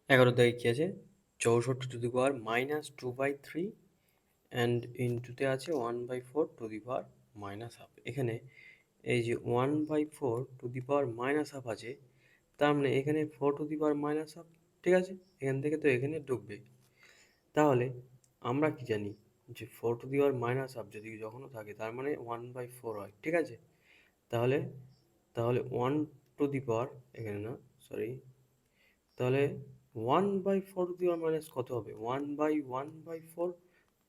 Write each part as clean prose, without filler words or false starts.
11 দাগে কি আছে 64 টু দি পাওয়ার -2/3 অ্যান্ড ইনটুতে আছে 1/4 টু দি পাওয়ার -হাফ। এখানে এই যে 1/4 টু দি পাওয়ার -হাফ আছে, তার মানে এখানে 4 টু দি পাওয়ার -হাফ, ঠিক আছে? এখান থেকে তো এখানে ঢুকবে। তাহলে আমরা কি জানি যে 4 টু দি পাওয়ার -হাফ যদি যখনও থাকে তার মানে 1/4 হয়, ঠিক আছে? তাহলে তাহলে 1 টু দি পাওয়ার এখানে না, সরি, তাহলে 1/4 টু দি পাওয়ার মাইনাস কত হবে? 1/1/4,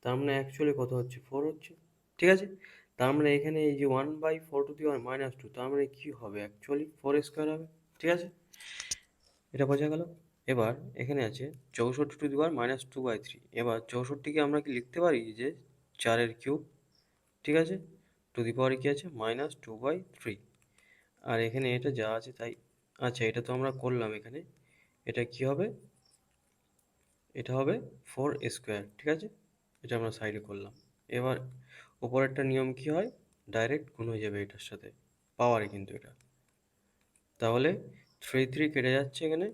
তার মানে অ্যাকচুয়ালি কত হচ্ছে? 4 হচ্ছে, ঠিক আছে? তার মানে এখানে এই যে 1/4 টু দি পাওয়ার -2, তার মানে কি হবে? অ্যাকচুয়ালি 4 স্কোয়ার হবে, ঠিক আছে? এটা বোঝা গেল। এবার এখানে আছে 64 টু দি পাওয়ার -2/3। এবার 64কে আমরা কি লিখতে পারি যে 4 কিউব, ঠিক আছে? টু দি পাওয়ারে কি আছে? -2/3। আর এখানে এটা যা আছে তাই। আচ্ছা, এটা তো আমরা করলাম। এখানে এটা কি হবে? এটা হবে 4 স্কোয়ার, ঠিক আছে? এটা আমরা সাইডে করলাম। এবার উপরেরটা নিয়ম কি হয়? ডাইরেক্ট গুণ হয়ে যাবে এটার সাথে, পাওয়ারে কিন্তু এটা। তাহলে 3 কেটে যাচ্ছে এখানে।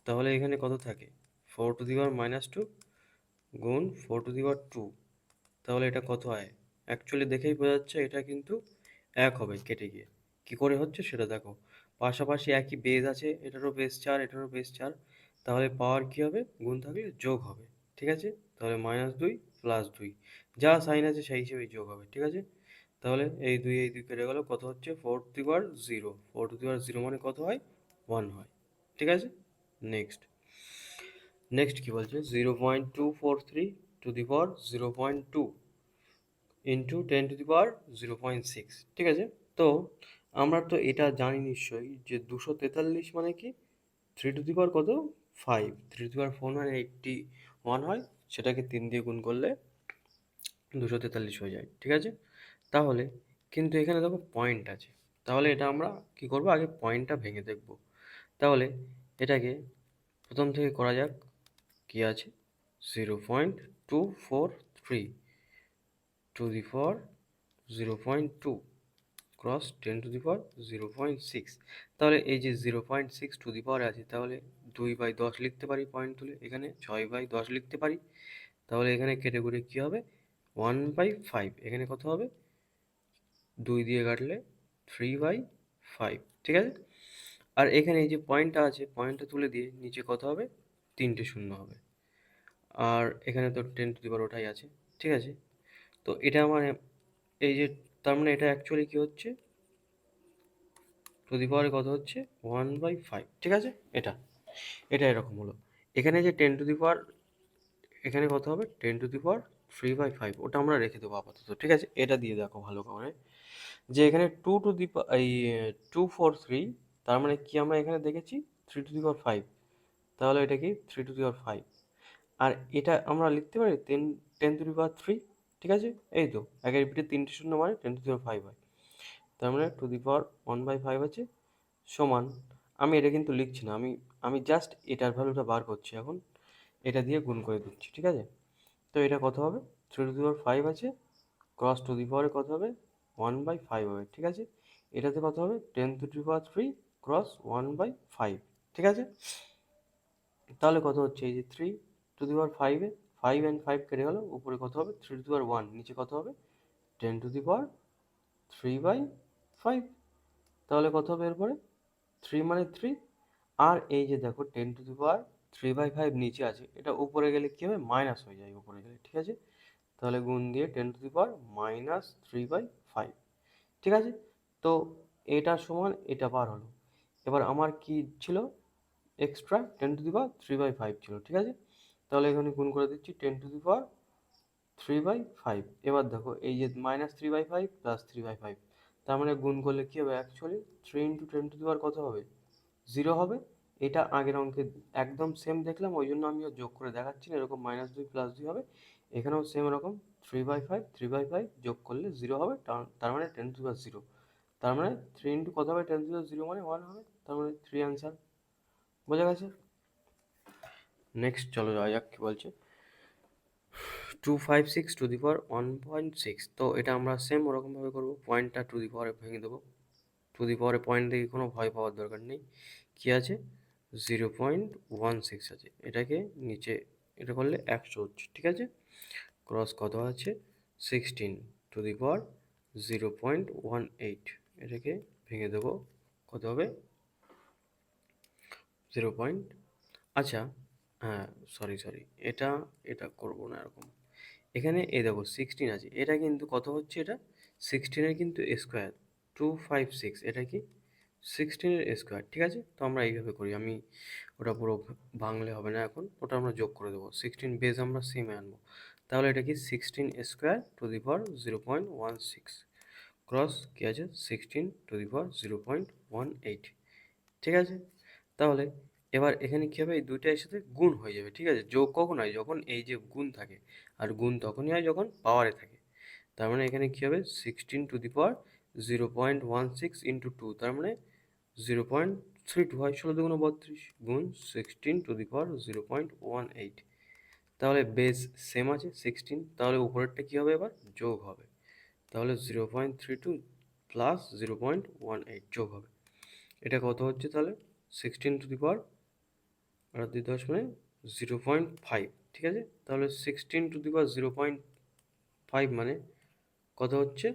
তাহলে এখানে কত থাকে? 4 টু দি পাওয়ার -2 গুণ 4 টু দি পাওয়ার 2। তাহলে এটা কত হয়? অ্যাকচুয়ালি দেখেই বোঝা যাচ্ছে এটা কিন্তু 1 হবে কেটে গিয়ে। কি করে হচ্ছে সেটা দেখো। পাশাপাশি একই বেজ আছে, এটারও বেজ 4, এটারও বেজ 4। তাহলে পাওয়ার কি হবে? গুণ থাকলে যোগ হবে, ঠিক আছে? তাহলে -2 +2, যা সাইন আছে সেই হিসেবেই যোগ হবে, ঠিক আছে? তাহলে এই 2 কেটে গেল, কত হচ্ছে? 4 to the power 0। 4 to the পাওয়ার 0 মানে কত হয়? 1 হয়, ঠিক আছে? নেক্সট নেক্সট কি বলছে? 0.243 to the power 0.2 into 10 to the power 0.6, ঠিক আছে? তো আমরা তো এটা জানি নিশ্চয়ই যে 243 মানে কি? 3 টু দি পাওয়ার কত? 5। 3 টু দি পাওয়ার 4 মানে 81 হয়, সেটাকে 3 দিয়ে গুণ করলে 243 হয়ে যায়, ঠিক আছে? তাহলে কিন্তু এখানে দেখো পয়েন্ট আছে। তাহলে এটা আমরা কি করব? আগে পয়েন্টটা ভেঙে দেখব। তাহলে এটাকে প্রথম থেকে করা যাক। কি আছে? 0.243 to the power 0.2 cross 10 to the power 0.6। তাহলে এই যে 0.6 টু দি পাওয়ার আছে, তাহলে 2/10 লিখতে পারি পয়েন্ট তুলে। এখানে 6/10 লিখতে পারি। তাহলে এখানে কেটে কুটে কী হবে? 1/5। এখানে কত হবে? 2 দিয়ে কাটলে 3/5, ঠিক আছে? আর এখানে এই যে পয়েন্টটা আছে, পয়েন্টটা তুলে দিয়ে নিচে কত হবে? 3টে শূন্য হবে। আর এখানে তো 10 টু দি পাওয়ার ওঠাই আছে, ঠিক আছে? তো এটা আমার এই যে, তার মানে এটা অ্যাকচুয়ালি কী হচ্ছে? টু দি পাওয়ারে কত হচ্ছে? 1/5, ঠিক আছে? এটা এটা এরকম হলো। এখানে যে 10 টু দি পাওয়ার, এখানে কত হবে? 10 টু দি পাওয়ার 3/5, ওটা আমরা রেখে দেবো আপাতত, ঠিক আছে? এটা দিয়ে দেখো ভালো করে যে এখানে 2 টু দি 243, তার মানে কি আমরা এখানে দেখেছি? 3 টু দি পাওয়ার 5। তাহলে এটা কি? 3 টু দি পাওয়ার 5। আর এটা আমরা লিখতে পারি 10 টু দি পাওয়ার 3, ঠিক আছে? এই তো একের রিপিটে 3টে শূন্য মানে 10 টু দি পাওয়ার 5 হয়। তার মানে টু দি পাওয়ার 1/5 আছে, সমান, আমি এটা কিন্তু লিখছি না, আমি আমি জাস্ট এটার ভ্যালুটা বার করছি এখন, এটা দিয়ে গুণ করে দিচ্ছি, ঠিক আছে? তো এটা কত হবে? 3 টু দি পাওয়ার 5 আছে, ক্রস টু দি পাওয়ারে কত হবে? 1/5 হবে, ঠিক আছে? এটাতে কত হবে? 10 টু দি পাওয়ার 3 ক্রস 1/5, ঠিক আছে? তাহলে কত হচ্ছে? এই যে 3 টু দি পাওয়ার 5-এ 5 অ্যান্ড 5 কেটে গেল, উপরে কত হবে? 3 টু দি পাওয়ার 1, নিচে কত হবে? 10 টু দি পাওয়ার 3/5। তাহলে কত হবে এরপরে? 3 মানে 3। আর এই যে দেখো 10 টু দি পাওয়ার 3/5 নিচে আছে, এটা উপরে গেলে কী হবে? মাইনাস হয়ে যায় উপরে গেলে, ঠিক আছে? তাহলে গুণ দিয়ে 10 টু দি পাওয়ার -3/5, ঠিক আছে? তো এটা সমান এটা বার হলো। এবার আমার কি ছিল? এক্সট্রা 10 টু দি পাওয়ার 3/5 ছিল, ঠিক আছে? তাহলে এখানে গুণ করে দিচ্ছি 10 টু দি পাওয়ার 3/5। এবার দেখো এই যে -3/5 প্লাস 3/5, তার মানে গুণ করলে কী হবে? অ্যাকচুয়ালি 3 ইন্টু 10 টু দি পাওয়ার কত হবে? 0 হবে। এটা আগের অঙ্কে একদম সেম দেখলাম, ওই জন্য আমি যোগ করে দেখাচ্ছি না। এরকম -2 +2 হবে। এখানেও সেম এরকম 3/5 যোগ করলে 0 হবে, তার মানে 10 টু দি পাওয়ার 0। তার মানে 3 ইন্টু কত হবে? 10 টু দি পাওয়ার 0 মানে 1 হবে, তার মানে 3 অ্যান্সার। বোঝা গেছে? নেক্সট চলো যাওয়া যাক, কী বলছে? 256 টু দি পাওয়ার 1.6। তো এটা আমরা সেম ওরকমভাবে করবো, পয়েন্টটা টু দি পাওয়ারে ভেঙে দেবো। টু দি পাওয়ারে পয়েন্ট দেখে কোনো ভয় পাওয়ার দরকার নেই। কী আছে? 0.16 আছে, এটাকে নিচে এটা করলে 100 হচ্ছে, ঠিক আছে। ক্রস কত আছে 16 টু দি পাওয়ার 0.18, এটাকে ভেঙে দেবো, কত হবে 0. আচ্ছা, হ্যাঁ, সরি, এটা এটা করবো না এরকম। এখানে এই দেখো 16 আছে, এটা কিন্তু কত হচ্ছে, এটা 16-এর কিন্তু স্কোয়ার 256, এটা কি 16-এর স্কোয়ার, ঠিক আছে। তো আমরা এইভাবে করি, আমি ওটা পুরো ভাঙলে হবে না এখন, ওটা আমরা যোগ করে দেবো, 16 বেস আমরা সেমে আনবো। তাহলে এটা কি 16 square to the power 0.16 cross কী আছে 16 টু দি পাওয়ার 0.18, ঠিক আছে। তাহলে এবার এখানে কী হবে, এই দুইটা একসাথে গুণ হয়ে যাবে, ঠিক আছে। যোগ কখন হয়, যখন এই যে গুণ থাকে, আর গুণ তখনই হয় যখন পাওয়ারে থাকে। তার মানে এখানে কী হবে 16 টু দি পাওয়ার 0.16 ইন্টু 2, তার মানে 0.32 হয়, 16×2 = 32 গুণ 16 টু দি পাওয়ার 0.18। তাহলে বেস সেম আছে 16, তাহলে উপরেরটা কী হবে, এবার যোগ হবে। তাহলে 0.32 প্লাস 0.18 যোগ হবে, এটা কত হচ্ছে তাহলে 16 টু দি পাওয়ার আর 2 মানে 0.5, ঠিক আছে। তাহলে 16 টু দি পাওয়ার 0.5 মানে কত হচ্ছে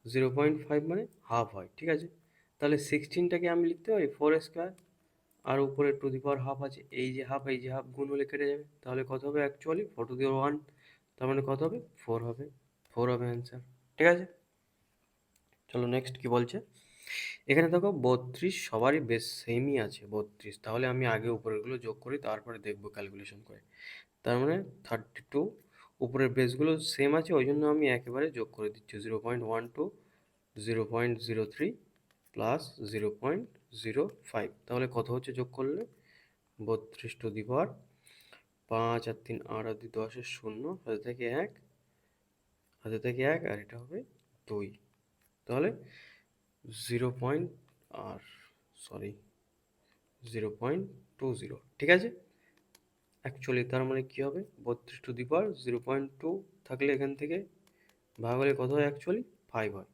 0.5 মানে হাফ হয়, ঠিক আছে। তাহলে 16টাকে আমি লিখতে পারি 4 স্কোয়ার, আর উপরে টু দি পাওয়ার হাফ আছে, এই যে হাফ এই যে হাফ গুণ হলে কেটে যাবে, তাহলে কত হবে অ্যাকচুয়ালি 4 টু দি পাওয়ার 1, তার মানে কত হবে 4 হবে, 4 হবে অ্যান্সার, ঠিক আছে। চলো নেক্সট কি বলছে, এখানে দেখো 32 সবারই বেশ সেমই আছে 32, তাহলে আমি আগে উপরেরগুলো যোগ করি, তারপরে দেখবো ক্যালকুলেশন করে। তার মানে 32 উপরের বেসগুলো সেম আছে, ওই জন্য আমি একেবারে যোগ করে দিচ্ছি 0.12 0.03 প্লাস 0.05, তাহলে কত হচ্ছে যোগ করলে 32 টু দি পাওয়ার 5 আর 3 8 আর 2 10-এর 0, হাতে থেকে 1, হাতে থেকে 1, আর এটা হবে 2, তাহলে 0. আর সরি 0.20, ঠিক আছে। অ্যাকচুয়ালি তার মানে কী হবে 32 টু দি পাওয়ার 0.2 থাকলে এখান থেকে ভাগ হলে কত হয়, অ্যাকচুয়ালি 5 হয়।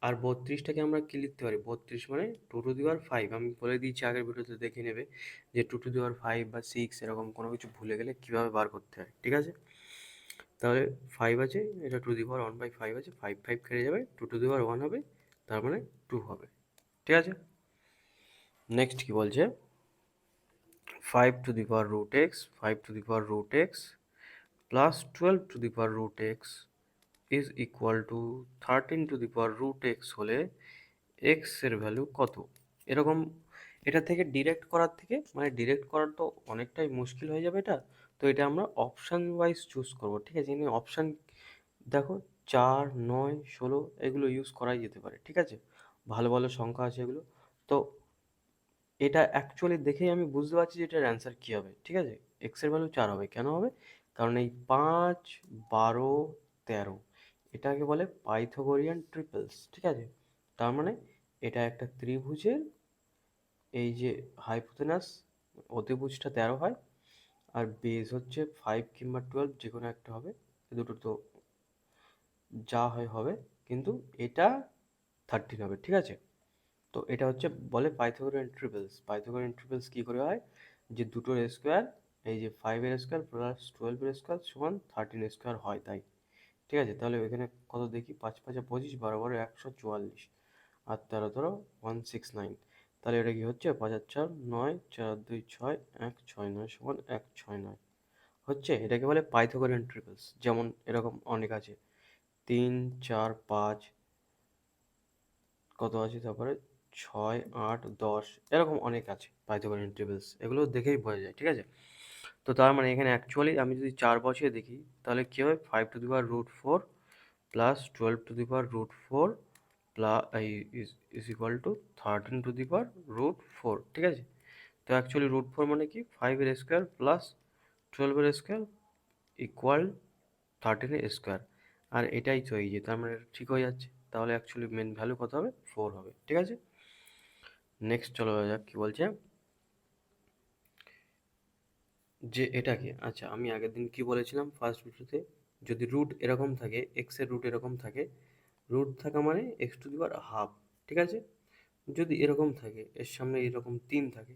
আর 32টাকে আমরা কী লিখতে পারি, 32 মানে 2 টু দি পাওয়ার 5, আমি বলে দিয়েছি আগের ভিডিওতে, দেখে নেবে যে 2 টু দি পাওয়ার 5 বা 6 এরকম কোনো কিছু ভুলে গেলে কীভাবে বার করতে হয়, ঠিক আছে। তাহলে 5 আছে, এটা 2 টু দি পাওয়ার 1/5 আছে, 5 5 কেটে যাবে, 2 টু দি পাওয়ার 1 হবে, তার মানে 2 হবে, ঠিক আছে। নেক্সট কি বলছে, 5 to the power √x plus 12 to the power √x is equal to 13 to the power √x হলে x এর ভ্যালু কত, এরকম। এটা থেকে ডিরেক্ট করার থেকে, মানে ডিরেক্ট করার তো অনেকটাই মুশকিল হয়ে যাবে এটা, তো এটা আমরা অপশান ওয়াইজ চুজ করবো, ঠিক আছে। এখানে অপশান দেখো 4 9 16 এগুলো ইউজ করাই যেতে পারে, ঠিক আছে, ভালো ভালো সংখ্যা আছে এগুলো। তো এটা অ্যাকচুয়ালি দেখেই আমি বুঝতে পারছি যে এটার অ্যান্সার কী হবে, ঠিক আছে। এক্সের ভ্যালু 4 হবে, কেন হবে, কারণ এই 5 12 13 এটাকে বলে পাইথাগোরিয়ান ট্রিপলস, ঠিক আছে। তার মানে এটা একটা ত্রিভুজের এই যে হাইপোতেনাস অতিভুজটা 13 হয়, আর বেস হচ্ছে 5 কিংবা 12, যে কোনো একটা হবে, এ দুটো তো যা হয় হবে, কিন্তু এটা 13 হবে, ঠিক আছে। তো এটা হচ্ছে বলে পাইথাগোরিয়ান ট্রিপলস। পাইথাগোরিয়ান ট্রিপলস কী করে হয়, যে দুটোর স্কোয়ার, এই যে 5-এর স্কোয়ার প্লাস 12-এর স্কোয়ার সমান 13 স্কোয়ার হয়, তাই, ঠিক আছে। তাহলে এখানে কত দেখি, 5 5 25, 12 12 144, আর 13 13 169, তাহলে এটা কি হচ্ছে 5 আর 4 9, 4 আর 2 6, 1 6 9 সমান 1 6 9 হচ্ছে। এটাকে বলে পাইথাগোরিয়ান ট্রিপলস। যেমন এরকম অনেক আছে, 3 4 5, কত আছে, তারপরে 6 8 10, এরকম অনেক আছে পাইথাগোরিয়ান ট্রিপলস, এগুলো দেখেই বোঝা যায়, ঠিক আছে। তো তার মানে এখানে অ্যাকচুয়ালি আমি যদি 4 বসিয়ে দেখি, তাহলে কী হবে 5 to the power √4 plus 12 to the power √4 plus is equal to 13 to the power √4, ঠিক আছে। তো অ্যাকচুয়ালি √4 মানে কি 5-এর স্কোয়ার প্লাস 12-এর স্কোয়ার ইকুয়াল 13-এর স্কোয়ার, আর এটাই তো এই যে, তার মানে ঠিক হয়ে যাচ্ছে। তাহলে অ্যাকচুয়ালি মেন ভ্যালু কত হবে 4 হবে, ঠিক আছে। নেক্সট চলো যাক কী বলছে, যে এটাকে, আচ্ছা আমি আগের দিন কি বলেছিলাম ফার্স্ট ভিডিওতে, যদি রুট এরকম থাকে, এক্সের রুট এরকম থাকে, রুট থাকা মানে x two the power half, ঠিক আছে। যদি এরকম থাকে, এর সামনে এরকম 3 থাকে,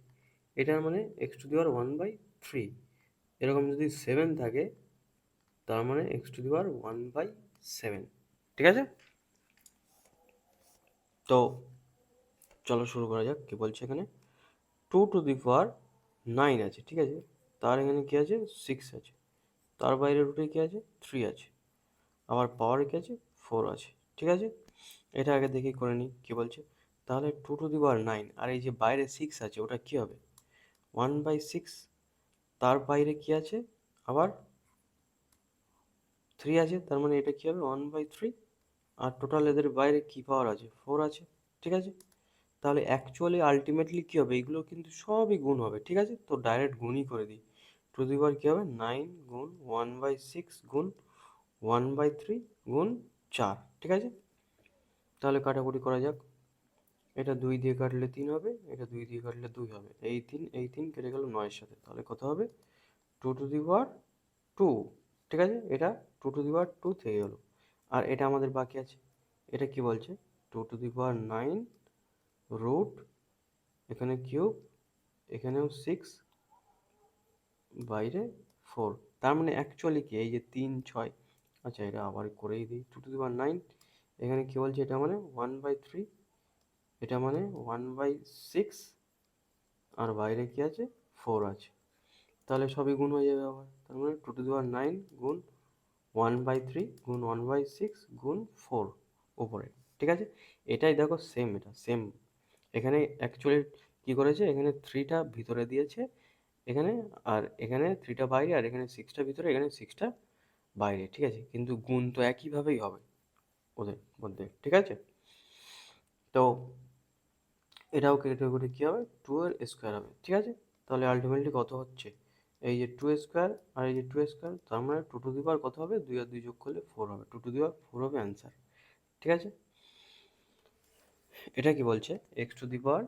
এটার মানে এক্স টু দি পাওয়ার 1/3। এরকম যদি 7 থাকে, তার মানে এক্স টু দি পাওয়ার 1/7। ঠিক আছে? তো চলো শুরু করা যাক। কি বলছে এখানে? 2 টু দি পাওয়ার 9 আছে, ঠিক আছে? তার এখানে কি আছে? 6 আছে। তার বাইরে রুটে কি আছে? 3 আছে। আবার পাওয়ার কি আছে? 4 আছে। ঠিক আছে? এটা আগে দেখে করে নিই কি বলছে। তাহলে 2 টু দি পাওয়ার 9 আর এই যে বাইরে 6 আছে, ওটা কি হবে? 1/6। তার বাইরে কি আছে? আবার 3 আছে, তার মানে এটা কি হবে? 1/3। আর টোটাল এদের বাইরে কি পাওয়ার আছে? 4 আছে। ঠিক আছে? তাহলে অ্যাকচুয়ালি আলটিমেটলি কি হবে? এগুলো কিন্তু সবই গুণ হবে। ঠিক আছে? তো ডাইরেক্ট গুণই করে দিই। টু দি পাওয়ার কি হবে? 9 গুণ 1/6 গুণ 1/3 গুণ 4। ঠিক আছে? তাহলে কাটাকুটি করা যাক। এটা 2 দিয়ে কাটলে 3 হবে, এটা 2 দিয়ে কাটলে 2 হবে। এই 3 কেটে গেল 9 এর সাথে। তাহলে কত হবে? 2 টু দি পাওয়ার 2। ঠিক আছে? এটা 2 টু দি পাওয়ার 2 থেকে গেল। আর এটা আমাদের বাকি আছে। এটা কি বলছে? 2 টু দি পাওয়ার 9 রুট, এখানে কিউব, এখানেও 6, বাইরে 4। তার মানে অ্যাকচুয়ালি কি? এই যে 3 6, আচ্ছা এটা আবার করেই দিই। 2 টু দি পাওয়ার 9, এখানে কি বলছে? এটা মানে 1/3, এটা মানে 1/6, আর বাইরে কি আছে? 4 আছে। তাহলে সবই গুণ হয়ে যাবে আবার। তার মানে 2 টু দি পাওয়ার 9 গুণ 1/3 গুণ 1/6 গুণ 4 উপরে। ঠিক আছে? এটাই দেখো সেম, এটা সেম। এখানে অ্যাকচুয়ালি কি করেছে? এখানে 3টা ভিতরে দিয়েছে এখানে, আর এখানে 3টা বাইরে, আর এখানে 6টা ভিতরে, এখানে 6টা বাইরে। ঠিক আছে? কিন্তু গুণ তো একইভাবেই হবে ওদের মধ্যে। ঠিক আছে? তো এটাও কেটে কেটে কী হবে? 2 এর স্কোয়ার হবে। ঠিক আছে? তাহলে আলটিমেটলি কত হচ্ছে? এই যে 2 স্কোয়ার আর এই যে 2 স্কোয়ার, তার মানে 2 টু দি পাওয়ার কত হবে? 2 আর 2 যোগ করলে 4 হবে। 2 টু দি পাওয়ার 4 হবে অ্যান্সার। ঠিক আছে? এটা কি বলছে? X to the power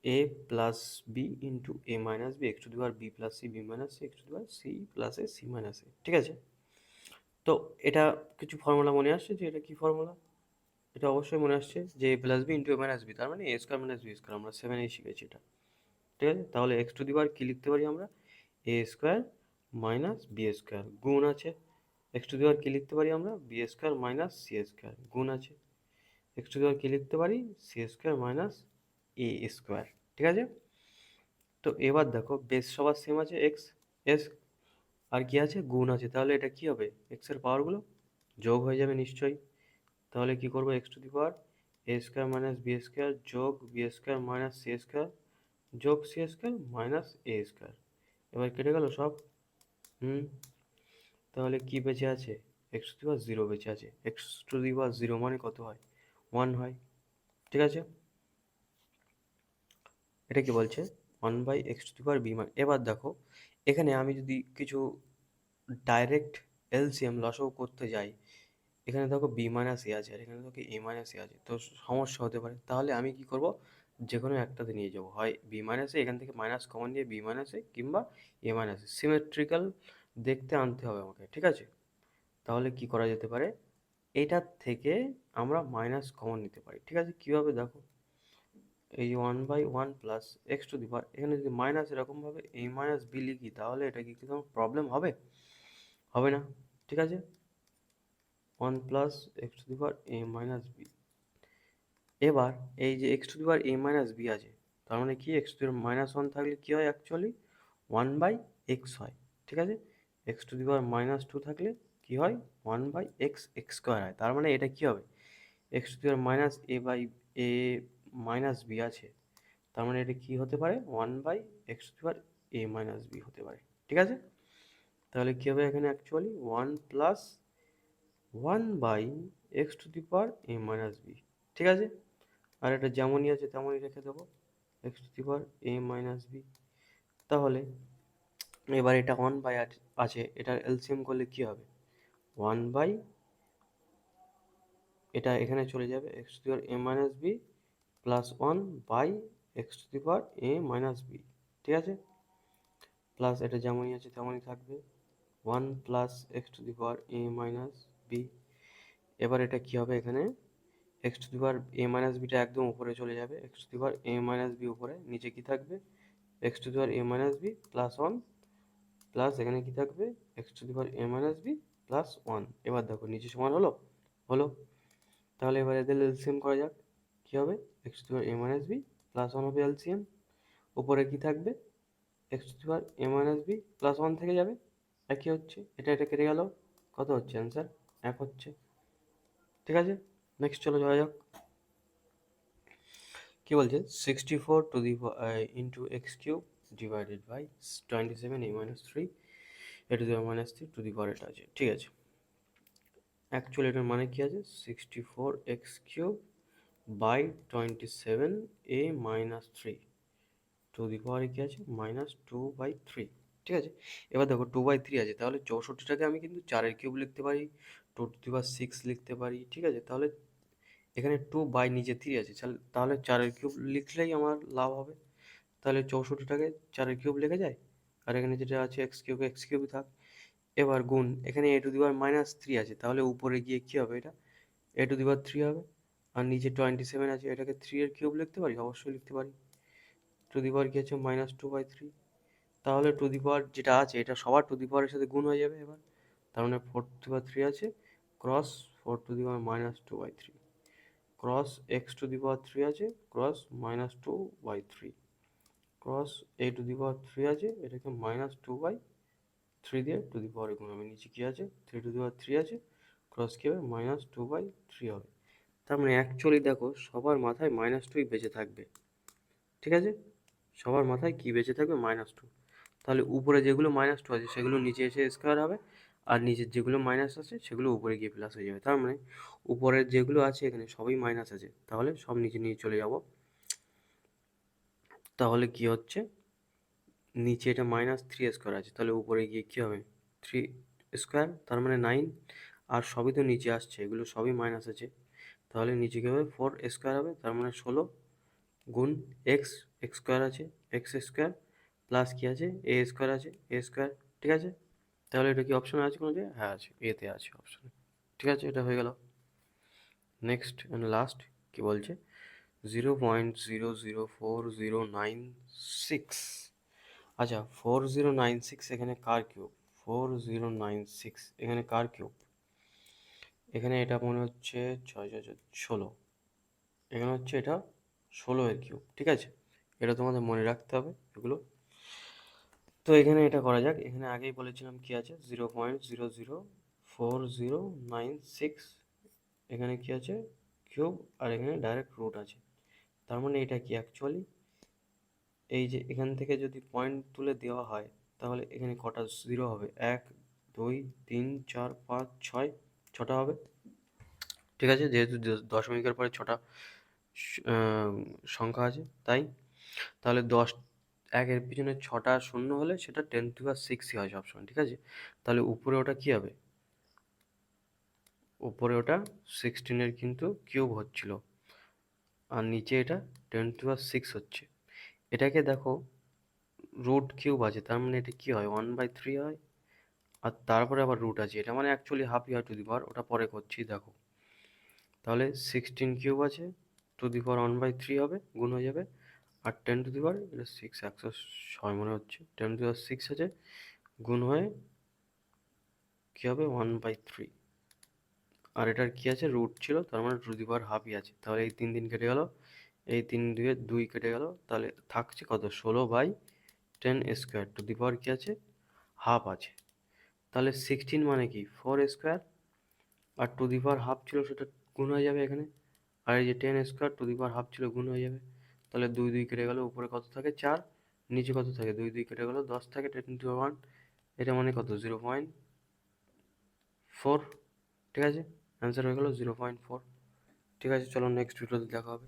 a plus b into a minus b, x to the power b plus c b minus c, x to the power c plus a c minus a. ঠিক আছে? তো এটা কিছু formula মনে আসছে যে এটা কি ফর্মুলা? এটা অবশ্যই মনে আসছে যে এ plus b into a minus B, তার মানে এ স্কোয়ার মাইনাস বি স্কোয়ার। আমরা 7 শিখেছি এটা। ঠিক আছে? তাহলে এক্স টু দি পাওয়ার কী লিখতে পারি আমরা? এ স্কোয়ার মাইনাস বি স্কোয়ার গুণ আছে। এক্স টু দি পাওয়ার কী লিখতে পারি আমরা? B square minus c square গুণ আছে। এক্স টু দি পাওয়ার কী লিখতে পারি? C square minus a square. ঠিক আছে? তো এবার দেখো বেস সবার সেম আছে, এক্স এস, আর কি আছে? গুণ আছে। তাহলে এটা কি হবে? এক্সের পাওয়ারগুলো যোগ হয়ে যাবে নিশ্চয়ই। তাহলে কি করবো? X to the power a square minus b square যোগ b square minus c square যোগ c square minus a square. এবার কেটে গেল সব। তাহলে কি বেঁচে আছে? এক্স টু দি পাওয়ার 0 বেঁচে আছে। এক্স টু দি পাওয়ার 0 মানে কত হয়? 1 হয়। ঠিক আছে? এটা কি বলছে? 1/x to the power B মান। এবার দেখো এখানে আমি যদি কিছু ডাইরেক্ট এলসিএম লসাগু করতে যাই, এখানে দেখো বি মাইনাস এ আছে আর এখানে দেখো এ মাইনাস এ আছে, তো সমস্যা হতে পারে। তাহলে আমি কি করব? যে কোনো একটাতে নিয়ে যাবো, হয় বি মাইনাস এ, এখান থেকে মাইনাস কমন নিয়ে বি মাইনাস এ, কিংবা এ মাইনাস এ। সিমেট্রিক্যাল দেখতে আনতে হবে আমাকে। ঠিক আছে? তাহলে কি করা যেতে পারে? এটার থেকে আমরা মাইনাস কমন নিতে পারি। ঠিক আছে? কীভাবে দেখো, এই 1/1 প্লাস এক্স টু দি পাওয়ার, এখানে যদি মাইনাস এরকমভাবে এ মাইনাস বি লিখি, তাহলে এটা কি কোনো প্রবলেম হবে? হবে না। ঠিক আছে? 1 plus x to the power a minus b. এবার এই যে x to the power a minus b আছে, তার মানে কি? X to the power minus 1 থাকলে কী হয়? অ্যাকচুয়ালি 1/x হয়। ঠিক আছে? X to the power minus 2 থাকলে কী হয়? 1/x এক্স স্কোয়ার হয়। তার মানে এটা কী হবে? X to the power minus a by a minus b আছে, তার মানে এটা কী হতে পারে? 1/x to the power a minus b হতে পারে। ঠিক আছে? তাহলে কী হবে এখানে? Actually 1 plus 1/x to the power a minus b. ঠিক আছে? আর এটা যেমনই আছে তেমনই রেখে দেবো, x to the power a minus b. তাহলে এবার এটা 1 বাই আছে, এটার এলসিএম করলে কী হবে? 1 বাই, এটা এখানে চলে যাবে, x to the power a minus b plus 1/x to the power a minus b. ঠিক আছে? প্লাস এটা যেমনই আছে তেমনই থাকবে, 1 plus x to the power a minus b. এবার এটা কী হবে? এখানে x to the power a minus বিটা একদম উপরে চলে যাবে, x to the power a minus b উপরে, নিচে কি থাকবে x to the power a minus b plus one, plus এখানে কি থাকবে x to the power a minus b plus one. এবার দেখো নিচে সমান হলো, হলো। তাহলে এবার এদের এলসিএম করা যাক, কী হবে x to the power a minus b plus one হবে এলসিএম, উপরে কি থাকবে x to the power a minus b plus one থেকে যাবে, একই হচ্ছে, এটা কেটে গেল, কত হচ্ছে অ্যান্সার এক হচ্ছে। ঠিক আছে, নেক্সট চলো যাওয়া যাক। কি বলছে 64 to the into x cube divided by 27 a minus 3 a to the power minus 3 to the power এটা আছে। ঠিক আছে, অ্যাকচুয়ালি এটার মানে কি আছে 64 x cube by 27 a minus 3 to the পাওয়ারে কি আছে -2/3। ঠিক আছে, এবার দেখো 2/3 আছে, তাহলে 64টাকে আমি কিন্তু 4-এর কিউব লিখতে পারি, 2 টু দি পাওয়ার 6 লিখতে পারি। ঠিক আছে, তাহলে এখানে 2 বাই নিচে 3 আছে, তাহলে 4-এর কিউব লিখলেই আমার লাভ হবে। তাহলে 64টাকে 4-এর কিউব লেখা যায়, আর এখানে যেটা আছে এক্স কিউবই থাক। এবার গুণ, এখানে এ টু দি পাওয়ার -3 আছে, তাহলে উপরে গিয়ে কী হবে এটা এ টু দি পাওয়ার 3 হবে, আর নিচে 27 আছে, এটাকে 3-এর কিউব লিখতে পারি, অবশ্যই লিখতে পারি। টু দি পাওয়ার কি আছে -2/3, তাহলে টু দি পাওয়ার যেটা আছে এটা সবার টু দি পাওয়ারের সাথে গুণ হয়ে যাবে এবার, তার মানে 4 টু দি পাওয়ার 3 আছে cross 4 to the power -2/3 cross x to the power 3 আছে cross -2/3 cross a to the power 3 আছে, এটাকে -2/3 দিয়ে টু দি পাওয়ারে গুণ হবে, নিচে কি আছে 3 টু দি পাওয়ার 3 আছে, ক্রস কি হবে -2/3 হবে। তার মানে অ্যাকচুয়ালি দেখো সবার মাথায় -2 বেঁচে থাকবে। ঠিক আছে, সবার মাথায় কি বেঁচে থাকবে -2, তাহলে উপরে যেগুলো -2 আছে সেগুলো নিচে এসে স্কোয়ার হবে, আর নিচের যেগুলো মাইনাস আছে সেগুলো উপরে গিয়ে প্লাস হয়ে যাবে। তার মানে উপরের যেগুলো আছে এখানে সবই মাইনাস আছে, তাহলে সব নিচে নিয়ে চলে যাব। তাহলে কি হচ্ছে নিচে এটা -3 স্কোয়ার আছে, তাহলে উপরে গিয়ে কী হবে 3 স্কোয়ার, তার মানে 9, আর সবই তো নিচে আসছে, এগুলো সবই মাইনাস আছে, তাহলে নিচে কী হবে 4 স্কোয়ার হবে, তার মানে 16 গুণ এক্স স্কোয়ার আছে এক্স স্কোয়ার প্লাস কী আছে এ স্কোয়ার আছে এ স্কোয়ার। ঠিক আছে, তাহলে এটা কি অপশানে আছে কোনো জায়গায়? হ্যাঁ আছে, এতে আছে অপশানে। ঠিক আছে, এটা হয়ে গেল। নেক্সট অ্যান্ড লাস্ট কি বলছে 0.004096। আচ্ছা 4096 এখানে কার কিউব, 4096 এখানে কার কিউব, এখানে এটা মনে হচ্ছে 6 এখানে হচ্ছে এটা 16-এর কিউব। ঠিক আছে, এটা তোমাদের মনে রাখতে হবে এগুলো। তো এখানে এটা করা যাক, এখানে আগেই বলেছিলাম কি আছে 0.004096, এখানে কি আছে কিউব, আর এখানে ডাইরেক্ট রুট আছে। তার মানে এটা কি অ্যাকচুয়ালি এই যে এখান থেকে যদি পয়েন্ট তুলে দেওয়া হয় তাহলে এখানে কটা জিরো হবে 1 2 3 4 5 6, 6টা হবে। ঠিক আছে, যেহেতু দশমিকের পরে 6টা সংখ্যা আছে তাই, তাহলে 1-এর পিছনে 6টা শূন্য হলে সেটা 10 টু দি পাওয়ার 6ই হয় সবসময়। ঠিক আছে, তাহলে উপরে ওটা কী হবে, উপরে ওটা 16-এর কিন্তু কিউব হচ্ছিল, আর নিচে এটা 10 টু দি পাওয়ার 6 হচ্ছে। এটাকে দেখো রুট কিউব আছে, তার মানে এটা কী হয় 1/3 হয়, আর তারপরে আবার রুট আছে, এটা মানে অ্যাকচুয়ালি হাফই হয় টু দি পাওয়ার, ওটা পরে করছি দেখো। তাহলে 16 কিউব আছে টু দি পাওয়ার 1/3 হবে, গুণ হয়ে যাবে, আর 10 টু দি পাওয়ার এটা 6 106 মনে হচ্ছে, 10 টু দি পাওয়ার 6 আছে, গুণ হয়ে কী হবে 1/3, আর এটার কী আছে রুট ছিল, তার মানে টু দি পাওয়ার হাফই আছে। তাহলে এই 3 কেটে গেল, এই 3 কেটে গেল, তাহলে থাকছে কত 16/10 স্কোয়ার, টু দি পাওয়ার কী আছে হাফ আছে। তাহলে 16 মানে কি 4 স্কোয়ার, আর টু দি পাওয়ার হাফ ছিল সেটা গুণ হয়ে যাবে এখানে, আর এই যে 10 square to the power half ছিল গুণ হয়ে যাবে। তাহলে 2 কেটে গেল, উপরে কত থাকে 4, নিচে কত থাকে 2 কেটে গেল 10 থাকে, 10 টু দি পাওয়ার 1, এটা মানে কত 0.4। ঠিক আছে, অ্যান্সার হয়ে গেল 0.4। ঠিক আছে, চলো নেক্সট ভিডিওতে দেখা হবে।